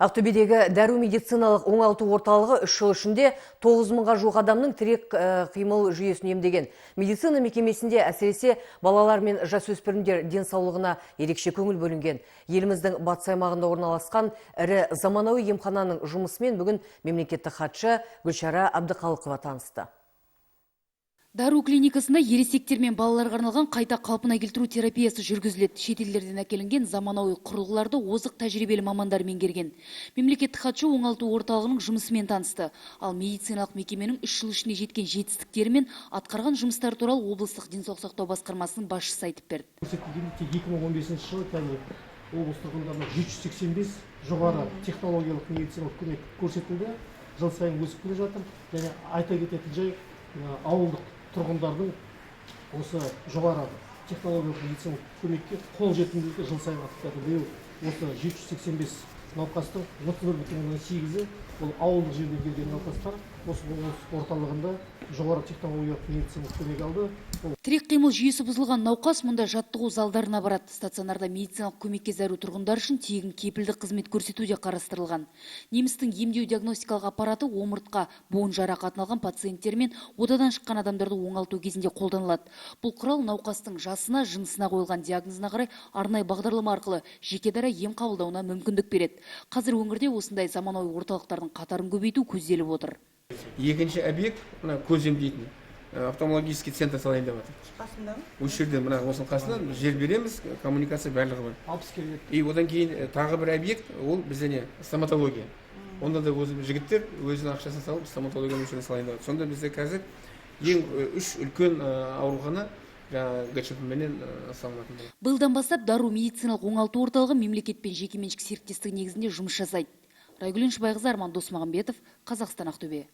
Ақтөбедегі дәру медициналық оңалту орталығы 3 жыл ішінде 9 мыңға жуық адамның тірек қимыл жүйесін емдеген. Медицина мекемесінде әсіресе балалар мен жасөспірімдер денсаулығына ерекше көңіл бөлінген. Еліміздің батыс аймағында орналасқан ірі заманауи емхананың жұмысымен бүгін мемлекеттік хатшы Гүлшара Әбдіқалықова танысты. Дару клиникасында ересектер мен балаларға арналған қайта қалпына келтіру терапиясы жүргізіледі. Шетелдерден әкелінген заманауи құрылғыларды озық тәжірибелі мамандар меңгерген. Мемлекеттік хатшы оңалту орталығының жұмысымен танысты. Ал медициналық мекеменің 3 жыл ішінде жеткен жетістіктері мен атқарған жұмыстары туралы облыстық денсаулық сақтау басқармасының басшысы айтып берді. 2015 жылы облыс тұрғындарына 785 жоғары технологиялық медициналық көмек көрсетілді. Жыл сайын өсіп келе жатыр. Және айта кететін жай, ауылдық тұрғындардың осы жоғары технологиялық медициналық көмекке қол жетімділігі жыл сайын артып жатыр. Биыл осы 785 науқастың 31,8-і ол ауылдық жерден келген науқастар осы облыс орталығында жоғары технологиялық медициналық көмек алды. Тірек қимыл жүйесі бұзылған науқас мұнда жаттығу залдарына барады. Стационарда медициналық көмекке зәру тұрғындар үшін тегін кепілдік қызмет көрсету де қарастырылған. Немістің емдеу диагностикалық аппараты омыртқа, буын жарақатын алған пациенттер мен одадан шыққан адамдарды оңалту кезінде қолданылады. Бұл құрал науқастың жасына, жынысына қойылған диагнозына қарай арнайы бағдарлама арқылы жеке дара ем қабылдауына мүмкіндік береді. Қазір өңірде осындай заманауи орталықтардың қатарын көбейту көзделіп отыр. Екінші объект көз емдейтін офтальмологический центр салайын деп жатыр. Осы жерде осының қасынан жер береміз, коммуникация барлығы бар. 60 келеді. И одан кейін тағы бір объект, ол бізде стоматология. Онда да жігіттер өзінің ақшасын салып стоматология бөлімшесіне салайын деп жатыр. Сонда бізде қазір ең 3 үлкен аурухана ГЧП-менен салынатын болады. Биылдан бастап Дару медициналық оңалту орталығы мемлекет пен жекеменшік серіктестік негізінде жұмыс жасайды. Райгүл Шыбайқызы, Арман Досмағамбетов, Қазақстан, Ақтөбе.